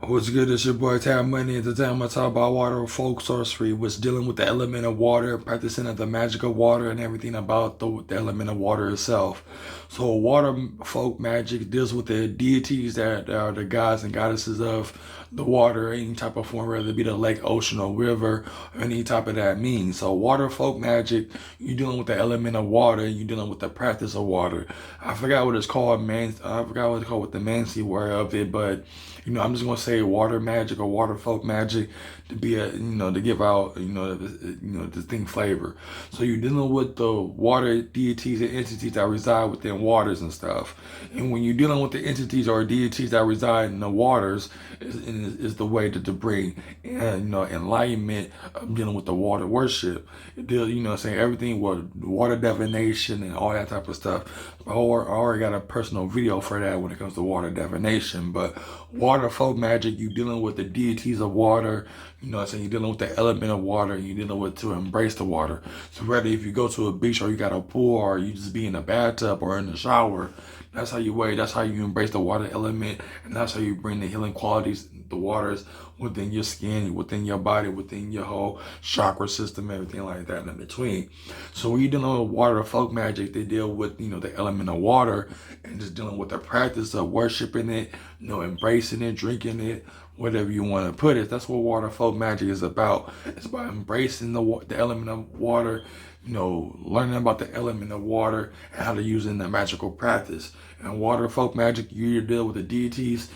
What's good? It's your boy Tab Money. At the time I talk about water folk sorcery, which dealing with the element of water, practicing of the magic of water, and everything about the element of water itself. So water folk magic deals with the deities that are the gods and goddesses of the water, any type of form, whether it be the lake, ocean, or river, or any type of that means. So water folk magic, you're dealing with the element of water, you're dealing with the practice of water. I forgot what it's called, man. I forgot what it's called with the mancy word of it, but I'm just gonna say water magic or water folk magic to be to give out, distinct flavor. So you're dealing with the water deities and entities that reside within waters and stuff. And when you're dealing with the entities or deities that reside in the waters, is the way to bring, enlightenment of dealing with the water worship. It deals, saying everything with water divination and all that type of stuff. I already got a personal video for that when it comes to water divination, but water folk magic, you dealing with the deities of water, you're dealing with the element of water, you're dealing with to embrace the water. So whether if you go to a beach or you got a pool or you just be in a bathtub or in the shower, that's how you that's how you embrace the water element, and that's how you bring the healing qualities, the waters within your skin, within your body, within your whole chakra system, everything like that in between. So when you're dealing with water folk magic, they deal with, the element of water and just dealing with the practice of worshiping it, embracing it, drinking it, whatever you want to put it. That's what water folk magic is about. It's about embracing the element of water, learning about the element of water and how to use it in the magical practice. And water folk magic, you deal with the deities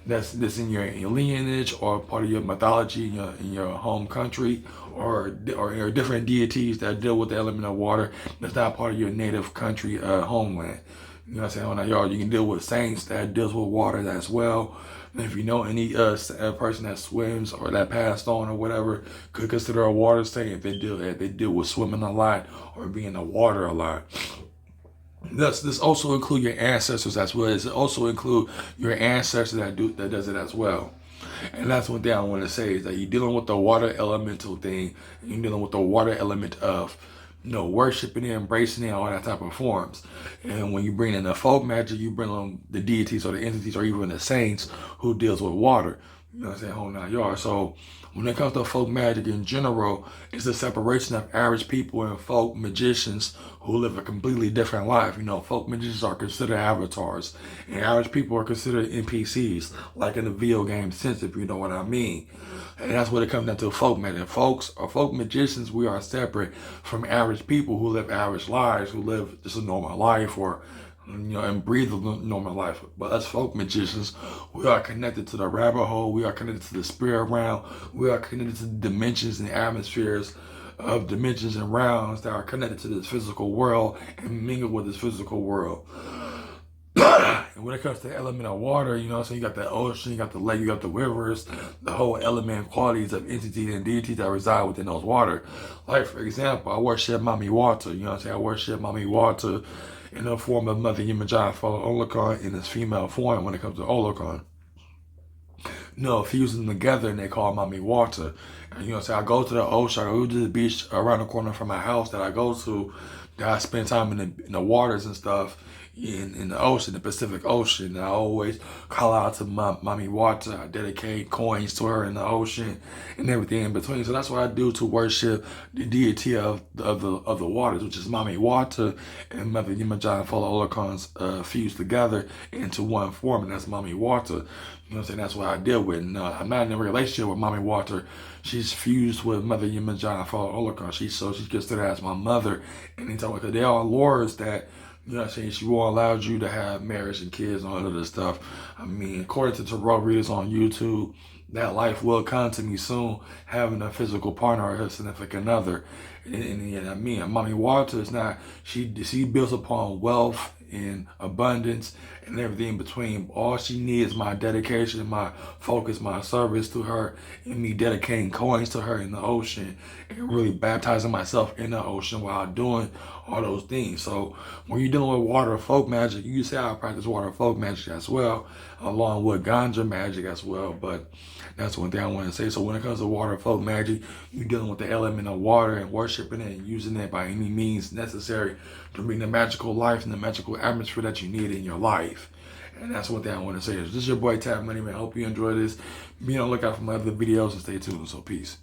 that's in your lineage or part of your mythology in your home country, or different deities that deal with the element of water that's not part of your native country homeland. You know what I'm saying? On that yard, you can deal with saints that deals with water as well. And if you know any person that swims or that passed on or whatever, could consider a water saint if they deal with swimming a lot or being in the water a lot. This also include your ancestors as well. It also include your ancestors that does it as well. And that's one thing I want to say is that you're dealing with the water elemental thing, and you're dealing with the water element of worshiping it, embracing it, all that type of forms. And when you bring in the folk magic, you bring on the deities or the entities or even the saints who deals with water. You know what I'm saying? Whole nine yards. So when it comes to folk magic in general, it's the separation of average people and folk magicians who live a completely different life. Folk magicians are considered avatars, and average people are considered NPCs, like in the video game sense, if you know what I mean. And that's what it comes down to, folk magic. Folks or folk magicians, we are separate from average people who live average lives, who live just a normal life or and breathe a normal life. But as folk magicians, we are connected to the rabbit hole. We are connected to the spirit realm. We are connected to the dimensions and atmospheres of dimensions and realms that are connected to this physical world and mingle with this physical world. And when it comes to the element of water, so you got the ocean, you got the lake, you got the rivers, the whole element qualities of entities and deities that reside within those water. Like, for example, I worship Mami Wata, I worship Mami Wata in the form of Mother Yemoja for Olokun in its female form when it comes to Olokun. Fusing them together and they call Mami Wata. And I go to the ocean, I go to the beach around the corner from my house that I go to, that I spend time in the waters and stuff, in the ocean, the Pacific Ocean. And I always call out to Mami Wata. I dedicate coins to her in the ocean and everything in between. So that's what I do to worship the deity of the waters, which is Mami Wata and Mother Yemoja and Follow Olokun's fused together into one form, and that's Mami Wata. That's what I deal with. And, I'm not in a relationship with Mami Wata. She's fused with Mother Yemoja and Follow Olokun. She's considered as my mother. And because they are lords that, she won't allow you to have marriage and kids and all of this stuff. According to tarot readers on YouTube, that life will come to me soon, having a physical partner or a significant other. And Mami Wata is not, she builds upon wealth and abundance and everything in between. All she needs is my dedication, my focus, my service to her, and me dedicating coins to her in the ocean and really baptizing myself in the ocean while doing all those things. So when you're dealing with water folk magic, you say I practice water folk magic as well, along with ganja magic as well. But that's one thing I want to say. So when it comes to water folk magic, you're dealing with the element of water and worshiping it and using it by any means necessary to bring the magical life and the magical atmosphere that you need in your life. And that's one thing I want to say. This is your boy Tab Money, man. I hope you enjoy this. Be on the lookout for my other videos and stay tuned. So peace.